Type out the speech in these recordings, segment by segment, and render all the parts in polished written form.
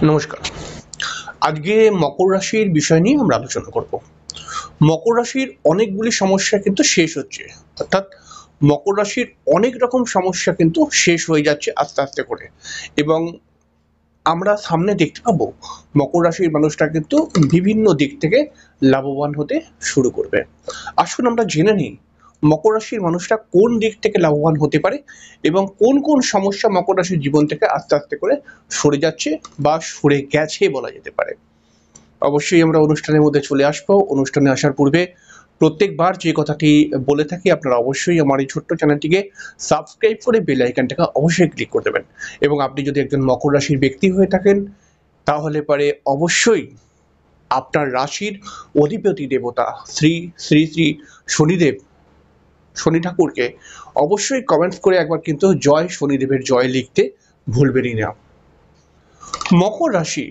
নমস্কার। আজকে মকর রাশির বিষয় নিয়ে আমরা আলোচনা করব। মকর রাশির অনেকগুলি সমস্যা কিন্তু শেষ হচ্ছে। অর্থাৎ মকর রাশির অনেক রকম সমস্যা কিন্তু শেষ হয়ে যাচ্ছে আস্তে, আস্তে করে। এবং আমরা সামনে দেখতে পাবো মকর রাশির মানুষরা কিন্তু বিভিন্ন দিক থেকে লাভবান হতে শুরু করবে। আসুন আমরা জেনে নিই মকর রাশির মানুষরা কোন দিক থেকে লাভবান হতে পারে এবং কোন কোন সমস্যা মকর রাশির জীবন থেকে আস্তে, আস্তে করে সরে যাচ্ছে বা সরে গেছে বলা যেতে পারে। অবশ্যই আমরা অনুষ্ঠানের মধ্যে চলে আসবো। অনুষ্ঠানে আসার পূর্বে প্রত্যেকবার যে কথাটি বলে থাকি, আপনারা অবশ্যই আমার এই ছোট্ট চ্যানেলটিকে সাবস্ক্রাইব করে বেল আইকনটাকে অবশ্যই ক্লিক করে দেবেন। এবং আপনি যদি একজন মকর রাশির ব্যক্তি হয়ে থাকেন তাহলে পরে অবশ্যই আপনার রাশির অধিপতি দেবতা শ্রী শ্রী শ্রী শনিদেব, শনি ঠাকুরকে অবশ্যই কমেন্টস করে একবার কিন্তু জয় শনিদেবের জয় লিখতে ভুলবেনই না। মকর রাশি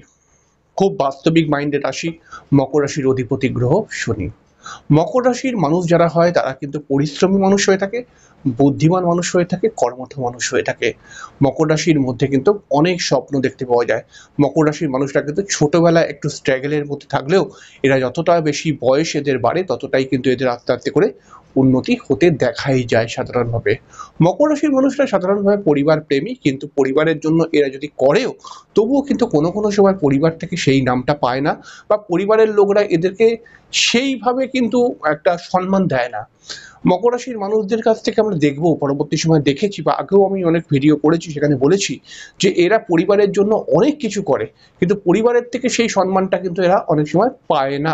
খুব বাস্তবিক মাইন্ডেড রাশি। মকর রাশির অধিপতি গ্রহ শনি। মকর রাশির মানুষ যারা হয় তারা কিন্তু পরিশ্রমী মানুষ হয়ে থাকে, বুদ্ধিমান মানুষ হয়ে থাকে, কর্মঠ মানুষ হয়ে থাকে। মকর রাশির মধ্যে কিন্তু অনেক স্বপ্ন দেখতে পাওয়া যায়। মকর রাশির মানুষরা কিন্তু ছোটবেলায় একটু স্ট্রাগলের মধ্যে থাকলেও এরা যতটা বেশি বয়স এদের বাড়ে ততটাই কিন্তু এদের আস্তে আস্তে করে উন্নতি হতে দেখাই যায় সাধারণভাবে। মকর রাশির মানুষরা সাধারণভাবে পরিবার প্রেমী, কিন্তু পরিবারের জন্য এরা যদি করেও তবুও কিন্তু কোনো কোনো সময় পরিবার থেকে সেই নামটা পায় না বা পরিবারের লোকরা এদেরকে সেইভাবে কিন্তু একটা সম্মান দেয় না। মকর রাশির মানুষদের কাছ থেকে আমরা দেখব, পরবর্তী সময় দেখেছি বা আগেও আমি অনেক ভিডিও করেছি, সেখানে বলেছি যে এরা পরিবারের জন্য অনেক কিছু করে কিন্তু পরিবারের থেকে সেই সম্মানটা কিন্তু এরা অনেক সময় পায় না।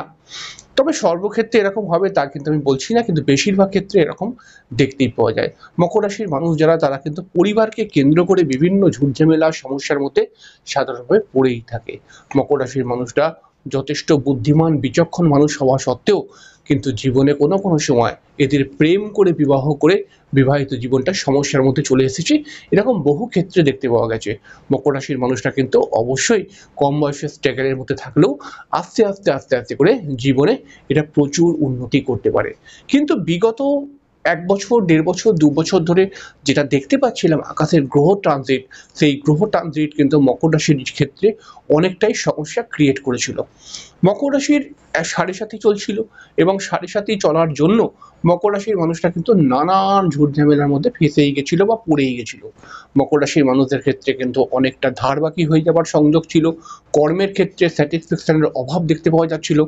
তবে সর্বক্ষেত্রে এরকম হবে তা কিন্তু আমি বলছি না, কিন্তু বেশিরভাগ ক্ষেত্রে এরকম দেখতেই পাওয়া যায়। মকর রাশির মানুষ যারা তারা কিন্তু পরিবারকে কেন্দ্র করে বিভিন্ন ঝুটঝামেলা সমস্যার মধ্যে সাধারণভাবে পড়েই থাকে। মকর রাশির মানুষরা যথেষ্ট বুদ্ধিমান বিচক্ষণ মানুষ হওয়া সত্ত্বেও কিন্তু জীবনে কোনো কোনো সময় এদের প্রেম করে বিবাহ করে বিবাহিত জীবনটা সমস্যার মধ্যে চলে এসেছে, এরকম বহু ক্ষেত্রে দেখতে পাওয়া গেছে। মকর রাশির মানুষরা কিন্তু অবশ্যই কম বয়সে স্ট্রাগলের মধ্যে থাকলেও আস্তে আস্তে আস্তে আস্তে করে জীবনে এটা প্রচুর উন্নতি করতে পারে। কিন্তু বিগত ১ বছর, ১.৫ বছর, ২ বছর ধরে যেটা দেখতে পাচ্ছিলাম আকাশের গ্রহ ট্রানজিট, সেই গ্রহ ট্রানজিট কিন্তু মকর রাশির ক্ষেত্রে অনেকটাই সমস্যা ক্রিয়েট করেছিল। মকর রাশির সাড়ে সাথী চলছিল এবং সাড়ে সাথী চলার জন্য মকর রাশির মানুষরা কিন্তু নানান ঝুটঝামেলার মধ্যে ফেঁসেই গেছিল বা পড়েই গেছিল। মকর রাশির মানুষদের ক্ষেত্রে কিন্তু অনেকটা ধার বাকি হয়ে যাবার সংযোগ ছিল, কর্মের ক্ষেত্রে স্যাটিসফ্যাকশনের অভাব দেখতে পাওয়া যাচ্ছিল।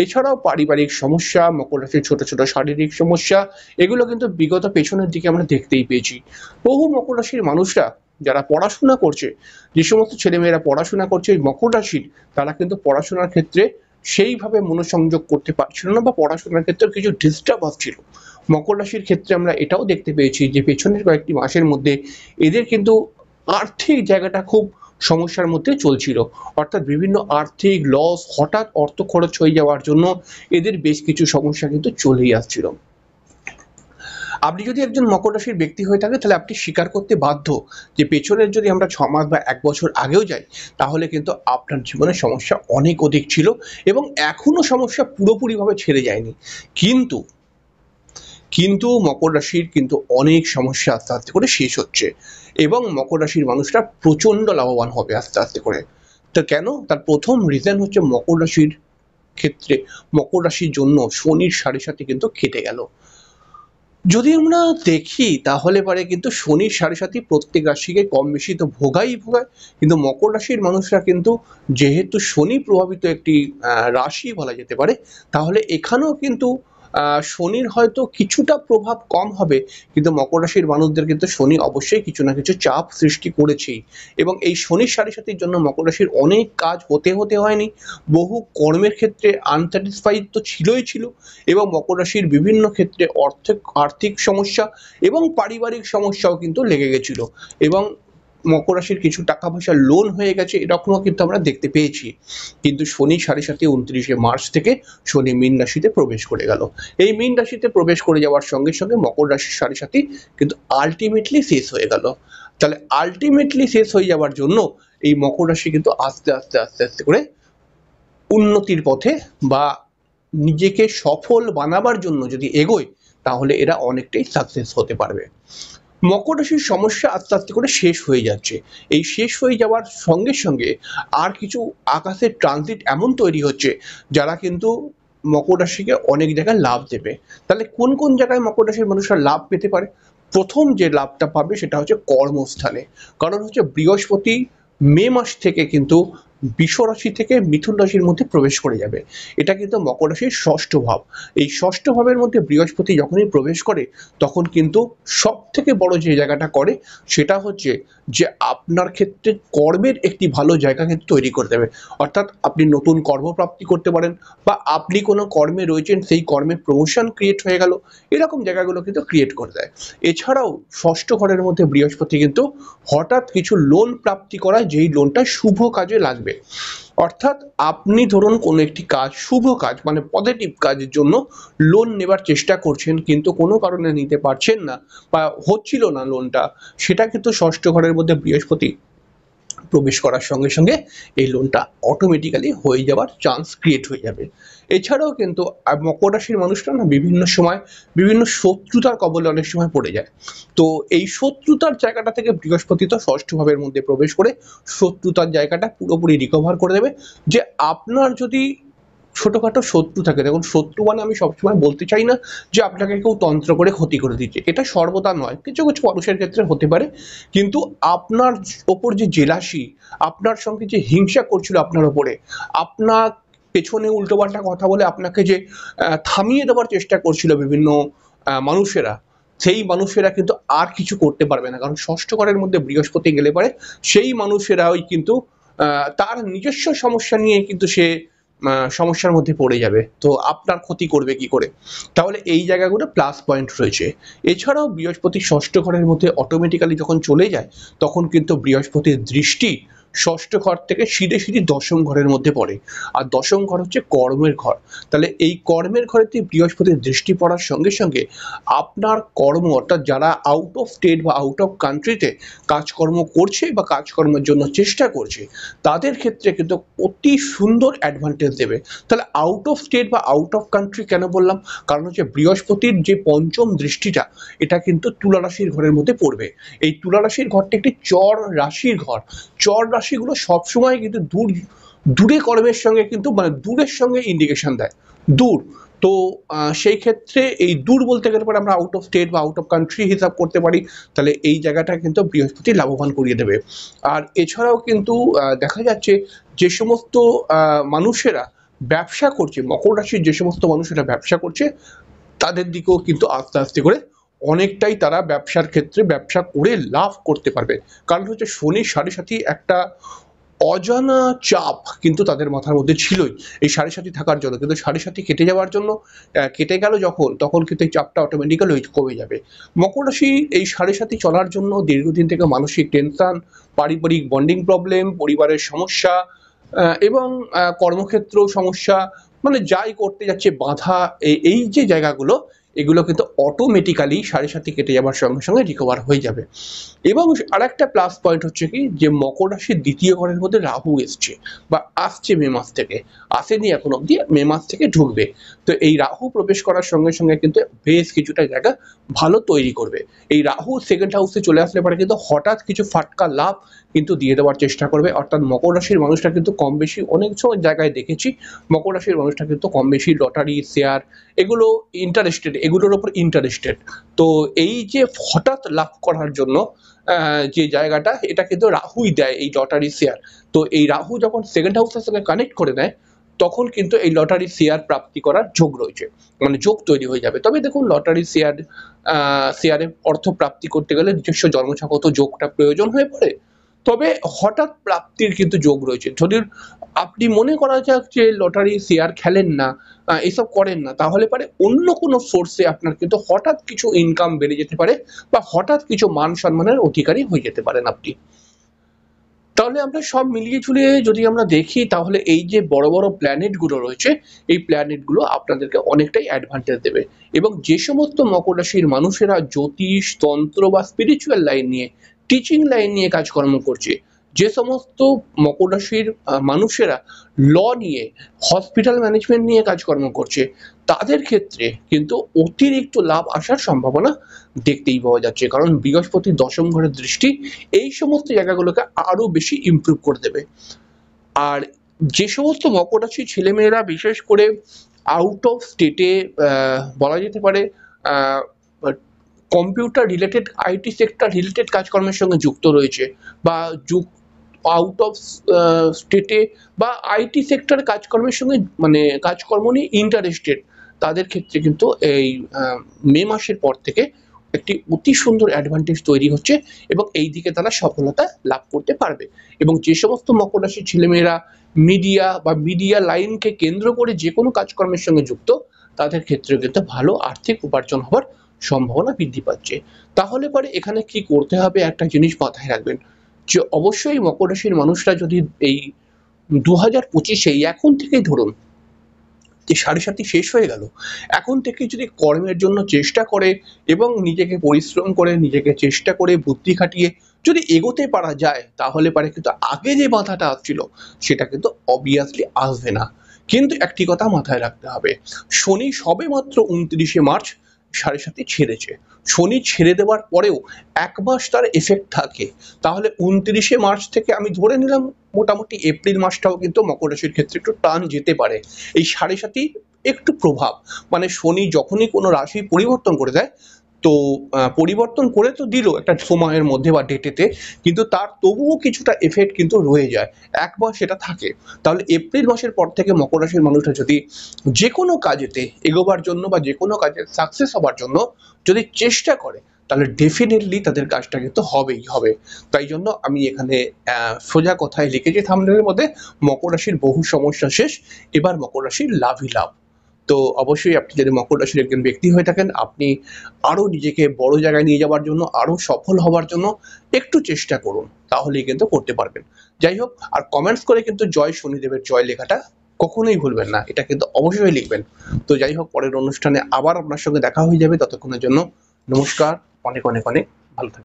এছাড়াও পারিবারিক সমস্যা, মকর রাশির ছোট ছোট শারীরিক সমস্যা, এগুলো কিন্তু বিগত পেছনের দিকে আমরা দেখতেই পেয়েছি। বহু মকর রাশির মানুষরা যারা পড়াশোনা করছে, যে সমস্ত ছেলেমেয়েরা পড়াশোনা করছে এই মকর রাশির, তারা কিন্তু পড়াশোনার ক্ষেত্রে সেইভাবে মনোসংযোগ করতে পারছিল না বা পড়াশোনার ক্ষেত্রে কিছু ডিস্টার্ব আসছিল। মকর রাশির ক্ষেত্রে আমরা এটাও দেখতে পেয়েছি যে পেছনের কয়েকটি মাসের মধ্যে এদের কিন্তু আর্থিক জায়গাটা খুব সমস্যার মধ্যে চলছিল। অর্থাৎ বিভিন্ন আর্থিক লস, হঠাৎ অর্থ খরচ হয়ে যাওয়ার জন্য এদের বেশ কিছু সমস্যা কিন্তু চলেই আসছিল। আপনি যদি একজন মকর রাশির ব্যক্তি হয়ে থাকে তাহলে আপনি স্বীকার করতে বাধ্য যে পেছনের যদি আমরা ৬ মাস বা ১ বছর আগেও যাই তাহলে কিন্তু আপনার জীবনে সমস্যা অনেক অধিক ছিল এবং এখনো সমস্যা পুরোপুরিভাবে ছেড়ে যায়নি। কিন্তু কিন্তু মকর রাশির কিন্তু অনেক সমস্যা আস্তে আস্তে করে শেষ হচ্ছে এবং মকর রাশির মানুষরা প্রচণ্ড লাভবান হবে আস্তে আস্তে করে। তো কেন? তার প্রথম রিজন হচ্ছে মকর রাশির ক্ষেত্রে, মকর রাশির জন্য শনির সাড়ে সাথে কিন্তু কেটে গেল। যদি আমরা দেখি তাহলে পারে কিন্তু শনির সাড়ে সাথী প্রত্যেক রাশিকে কম বেশি তো ভোগায়, কিন্তু মকর রাশির মানুষরা কিন্তু যেহেতু শনি প্রভাবিত একটি রাশি বলা যেতে পারে, তাহলে এখানেও কিন্তু শনির হয়তো কিছুটা প্রভাব কম হবে, কিন্তু মকর রাশির মানুষদের কিন্তু শনি অবশ্যই কিছু না কিছু চাপ সৃষ্টি করেছেই। এবং এই শনির সাড়ে সাথীর জন্য মকর রাশির অনেক কাজ হতে হয়নি, বহু কর্মের ক্ষেত্রে আনস্যাটিসফাইড তো ছিলই ছিল এবং মকর রাশির বিভিন্ন ক্ষেত্রে আর্থিক সমস্যা এবং পারিবারিক সমস্যাও কিন্তু লেগে গেছিল এবং মকর রাশির কিছু টাকা পয়সা লোন হয়ে গেছে, এরকমও কিন্তু আমরা দেখতে পেয়েছি। কিন্তু শনি সাড়ে সাথে ২৯শে মার্চ থেকে শনি মীন রাশিতে প্রবেশ করে গেল। এই মীন রাশিতে প্রবেশ করে যাওয়ার সঙ্গে সঙ্গে মকর রাশির সাড়ে সাথে কিন্তু আলটিমেটলি শেষ হয়ে গেল। তাহলে আলটিমেটলি শেষ হয়ে যাওয়ার জন্য এই মকর রাশি কিন্তু আস্তে আস্তে আস্তে আস্তে করে উন্নতির পথে বা নিজেকে সফল বানাবার জন্য যদি এগোয় তাহলে এরা অনেকটাই সাকসেস হতে পারবে। মকর রাশির সমস্যা আস্তে আস্তে করে শেষ হয়ে যাচ্ছে। এই শেষ হয়ে যাওয়ার সঙ্গে সঙ্গে আর কিছু আকাশের ট্রানজিট এমন তৈরি হচ্ছে যারা কিন্তু মকর রাশিকে অনেক জায়গায় লাভ দেবে। তাহলে কোন কোন জায়গায় মকর রাশির মানুষরা লাভ পেতে পারে? প্রথম যে লাভটা পাবে সেটা হচ্ছে কর্মস্থানে। কারণ হচ্ছে বৃহস্পতি মে মাস থেকে কিন্তু বৃষ রাশি থেকে মিথুন রাশির মধ্যে প্রবেশ করে যাবে। এটা কিন্তু মকর রাশির ষষ্ঠ ভাব। এই ষষ্ঠ ভাবের মধ্যে বৃহস্পতি যখনই প্রবেশ করে তখন কিন্তু সব থেকে বড় যে জায়গাটা করে সেটা হচ্ছে যে আপনার ক্ষেত্রে কর্মের একটি ভালো জায়গা কিন্তু তৈরি করে দেবে। অর্থাৎ আপনি নতুন কর্মপ্রাপ্তি করতে পারেন, বা আপনি কোনো কর্মে রয়েছেন সেই কর্মে প্রমোশন ক্রিয়েট হয়ে গেল, এরকম জায়গাগুলো কিন্তু ক্রিয়েট করে দেয়। এছাড়াও ষষ্ঠ ঘরের মধ্যে বৃহস্পতি কিন্তু হঠাৎ কিছু লোন প্রাপ্তি করায়, যেই লোনটা শুভ কাজে লাগবে। অর্থাৎ আপনি ধরুন কোনো একটি কাজ, শুভ কাজ মানে পজিটিভ কাজের জন্য লোন নেবার চেষ্টা করছেন, কিন্তু কোনো কারণে নিতে পারছেন না বা হচ্ছিল না লোনটা, সেটা কিন্তু ষষ্ঠ ঘরের মধ্যে বৃহস্পতি প্রবেশ করার সঙ্গে সঙ্গে এই লোনটা অটোমেটিক্যালি হয়ে যাওয়ার চান্স ক্রিয়েট হয়ে যাবে। এছাড়াও কিন্তু মকর রাশির মানুষরা না বিভিন্ন সময় বিভিন্ন শত্রুতার কবলে অনেক সময় পড়ে যায়। তো এই শত্রুতার জায়গাটা থেকে বৃহস্পতি তো ষষ্ঠ ভাবের মধ্যে প্রবেশ করে শত্রুতার জায়গাটা পুরোপুরি রিকভার করে দেবে। যে আপনার যদি ছোটখাটো শত্রু থাকে, দেখুন শত্রু মানে আমি সবসময় বলতে চাই না যে আপনাকে কেউ তন্ত্র করে ক্ষতি করে দিচ্ছে, এটা সর্বদা নয়, কিছু কিছু মানুষের ক্ষেত্রে হতে পারে। কিন্তু আপনার ওপর যে জেলাসি, আপনার সঙ্গে যে হিংসা করছিল আপনার ওপরে, আপনার পেছনে উল্টোপাল্টা কথা বলে আপনাকে যে থামিয়ে দেওয়ার চেষ্টা করছিল বিভিন্ন মানুষেরা, সেই মানুষেরা কিন্তু আর কিছু করতে পারবে না। কারণ ষষ্ঠ ঘরের মধ্যে বৃহস্পতি গেলে পারে সেই মানুষেরাই কিন্তু তার নিজস্ব সমস্যা নিয়ে কিন্তু সে সমস্যার মধ্যে পড়ে যাবে। তো আপনার ক্ষতি করবে কি করে? তাহলে এই জায়গাগুলো প্লাস পয়েন্ট রয়েছে। এছাড়াও বৃহস্পতি ষষ্ঠ ঘরের মধ্যে অটোমেটিক্যালি যখন চলে যায় তখন কিন্তু বৃহস্পতির দৃষ্টি ষষ্ঠ ঘর থেকে সিধে সিধে দশম ঘরের মধ্যে পড়ে। আর দশম ঘর হচ্ছে কর্মের ঘর। তাহলে এই কর্মের ঘরেতে বৃহস্পতির দৃষ্টি পড়ার সঙ্গে সঙ্গে আপনার কর্ম, অর্থাৎ যারা আউট অফ স্টেট বা আউট অফ কান্ট্রিতে কাজকর্ম করছে বা কাজকর্মের জন্য চেষ্টা করছে, তাদের ক্ষেত্রে কিন্তু অতি সুন্দর অ্যাডভান্টেজ দেবে। তাহলে আউট অফ স্টেট বা আউট অফ কান্ট্রি কেন বললাম? কারণ হচ্ছে বৃহস্পতির যে পঞ্চম দৃষ্টিটা, এটা কিন্তু তুলা রাশির ঘরের মধ্যে পড়বে। এই তুলা রাশির ঘরটা একটি চর রাশির ঘর। চর রাশিগুলো সবসময় কিন্তু দূরে কর্মের সঙ্গে কিন্তু মানে দূরের সঙ্গে ইন্ডিকেশন দেয়, দূর। তো সেই ক্ষেত্রে এই দূর বলতে গেলে পরে আমরা আউট অফ স্টেট বা আউট অফ কান্ট্রি হিসাব করতে পারি। তাহলে এই জায়গাটা কিন্তু বৃহস্পতি লাভবান করিয়ে দেবে। আর এছাড়াও কিন্তু দেখা যাচ্ছে যে সমস্ত মানুষেরা ব্যবসা করছে, মকর রাশির যে সমস্ত মানুষেরা ব্যবসা করছে, তাদের দিকেও কিন্তু আস্তে আস্তে করে অনেকটাই তারা ব্যবসার ক্ষেত্রে ব্যবসা করে লাভ করতে পারবে। কারণ হচ্ছে শনি সাড়ে সাথী একটা অজানা চাপ কিন্তু তাদের মাথার মধ্যে ছিলই এই সাড়ে সাথী থাকার জন্য, কিন্তু সাড়ে সাথী কেটে যাওয়ার জন্য কেটে গেল যখন, তখন কিন্তু এই চাপটা অটোমেটিক্যালি কমে যাবে। মকর রাশি এই সাড়ে সাথী চলার জন্য দীর্ঘদিন থেকে মানসিক টেনশন, পারিবারিক বন্ডিং প্রবলেম, পরিবারের সমস্যা এবং কর্মক্ষেত্র সমস্যা, মানে যাই করতে যাচ্ছে বাধা, এই যে জায়গাগুলো, এগুলো কিন্তু অটোমেটিক্যালি সাড়ে সাথী কেটে যাওয়ার সঙ্গে সঙ্গে রিকভার হয়ে যাবে। এবং আরেকটা প্লাস পয়েন্ট হচ্ছে কি, যে মকর রাশির দ্বিতীয় ঘরের মধ্যে রাহু এসছে বা আসছে মে মাস থেকে, আসেনি এখন অব্দি, মে মাস থেকে ঢুকবে। তো এই রাহু প্রবেশ করার সঙ্গে সঙ্গে কিন্তু বেশ কিছুটা জায়গা ভালো তৈরি করবে। এই রাহু সেকেন্ড হাউসে চলে আসলে পরে কিন্তু হঠাৎ কিছু ফাটকা লাভ কিন্তু দিয়ে দেওয়ার চেষ্টা করবে। অর্থাৎ মকর রাশির মানুষটা কিন্তু কম বেশি অনেক সময় জায়গায় দেখেছি মকর রাশির মানুষটা কিন্তু কম বেশি লটারি, শেয়ার, এগুলো ইন্টারেস্টেড, এগুলোর উপর ইন্টারেস্টেড। তো এই যে হঠাৎ লাভ করার জন্য যে জায়গাটা, এটা কিন্তু রাহুই দেয়, এই লটারি শেয়ার। তো এই রাহু যখন সেকেন্ড হাউসের সঙ্গে কানেক্ট করে নেয় তখন কিন্তু এই লটারি শেয়ার প্রাপ্তি করার যোগ রয়েছে, মানে যোগ তৈরি হয়ে যাবে। তবে দেখুন লটারি শেয়ারে অর্থ প্রাপ্তি করতে গেলে নিজস্ব জন্মছকগত যোগটা প্রয়োজন হয়ে পড়ে। তবে হঠাৎ প্রাপ্তির কিন্তু যোগ রয়েছে। যদি আপনি মনে করা যাক যে লটারি শেয়ার খেলেন না, এসব করেন না, তাহলে পারে অন্য কোনো সোর্সে আপনার কিন্তু হঠাৎ কিছু ইনকাম বেড়ে যেতে পারে বা হঠাৎ কিছু মান সম্মানের অধিকারী হয়ে যেতে পারেন আপনি। তাহলে আমরা সব মিলিয়ে ঝুলিয়ে যদি আমরা দেখি, তাহলে এই যে বড় বড় প্ল্যানেট গুলো রয়েছে, এই প্ল্যানেট গুলো আপনাদেরকে অনেকটাই অ্যাডভান্টেজ দেবে। এবং যে সমস্ত মকর রাশির মানুষেরা জ্যোতিষ, তন্ত্র বা স্পিরিচুয়াল লাইন নিয়ে, টিচিং লাইন নিয়ে কাজকর্ম করছে, যে সমস্ত মকর রাশির মানুষেরা ল নিয়ে, হসপিটাল ম্যানেজমেন্ট নিয়ে কাজকর্ম করছে, তাদের ক্ষেত্রে কিন্তু অতিরিক্ত লাভ আসার সম্ভাবনা দেখতেই পাওয়া যাচ্ছে, কারণ বৃহস্পতির দশম ঘরের দৃষ্টি এই সমস্ত জায়গাগুলোকে আরো বেশি ইমপ্রুভ করে দেবে। আর যে সমস্ত মকর রাশির ছেলেমেয়েরা বিশেষ করে আউট অফ স্টেটে, বলা যেতে পারে computer related, IT sector related কাজকর্মের সঙ্গে যুক্ত রয়েছে, বা আউট অফ স্টেটে বা আইটি সেক্টরের কাজকর্মের সঙ্গে মানে কাজকর্ম নিয়ে ইন্টারেস্টেড, তাদের ক্ষেত্রে কিন্তু এই মে মাসের পর থেকে একটি অতি সুন্দর অ্যাডভান্টেজ তৈরি হচ্ছে এবং এই দিকে তারা সফলতা লাভ করতে পারবে। এবং যে সমস্ত মকর রাশির ছেলেমেয়েরা মিডিয়া বা মিডিয়া লাইনকে কেন্দ্র করে যে কোনো কাজকর্মের সঙ্গে যুক্ত, তাদের ক্ষেত্রে কিন্তু ভালো আর্থিক উপার্জন হওয়ার সম্ভাবনা বৃদ্ধি পাচ্ছে। তাহলে পরে এখানে কি করতে হবে, একটা জিনিস মাথায় রাখবেন, যে অবশ্যই মকর রাশির মানুষরা যদি এই 2025-এ এখন থেকেই ধরুন যে সাড়ে সাতি শেষ হয়ে গেল, এখন থেকে যদি কর্মের জন্য চেষ্টা করে এবং নিজেকে পরিশ্রম করে, নিজেকে চেষ্টা করে, বুদ্ধি খাটিয়ে যদি এগোতে পারা যায়, তাহলে পারে কিন্তু আগে যে বাধাটা আসছিল সেটা কিন্তু অবভিয়াসলি আসবে না। কিন্তু একটি কথা মাথায় রাখতে হবে, শনি সবে মাত্র 29শে মার্চ সাড়ে সাতি ছেড়েছে। শনি ছেড়ে দেওয়ার পরেও এক মাস তার এফেক্ট থাকে, তাহলে 29শে মার্চ থেকে আমি ধরে নিলাম মোটামুটি এপ্রিল মাসটাও কিন্তু মকর রাশির ক্ষেত্রে একটু টান যেতে পারে। এই সাড়ে সাতি একটু প্রভাব, মানে শনি যখনই কোনো রাশি পরিবর্তন করে দেয়, তো পরিবর্তন করে তো দিল একটা সময়ের মধ্যে বা ডেটেতে, কিন্তু তার তবুও কিছুটা এফেক্ট কিন্তু রয়ে যায়, এক মাস সেটা থাকে। তাহলে এপ্রিল মাসের পর থেকে মকর রাশির মানুষরা যদি যে কোনো কাজেতে এগোবার জন্য বা যে কোনো কাজে সাকসেস হবার জন্য যদি চেষ্টা করে, তাহলে ডেফিনেটলি তাদের কাজটা কিন্তু হবেই হবে। তাই জন্য আমি এখানে সোজা কথায় লিখেছি থাম্বনেলের মধ্যে, মকর রাশির বহু সমস্যা শেষ, এবার মকর রাশির লাভই লাভ। তো অবশ্যই আপনি যদি মকর রাশির একজন ব্যক্তি হয়ে থাকেন, আপনি আরো নিজেকে বড় জায়গায় নিয়ে যাওয়ার জন্য, আরো সফল হওয়ার জন্য একটু চেষ্টা করুন, তাহলেই কিন্তু করতে পারবেন। যাই হোক, আর কমেন্টস করে কিন্তু জয় শনিদেবের জয় লেখাটা কখনোই ভুলবেন না, এটা কিন্তু অবশ্যই লিখবেন। তো যাই হোক, পরের অনুষ্ঠানে আবার আপনার সঙ্গে দেখা হয়ে যাবে, ততক্ষণের জন্য নমস্কার, অনেক অনেক অনেক ভালো থাকবেন।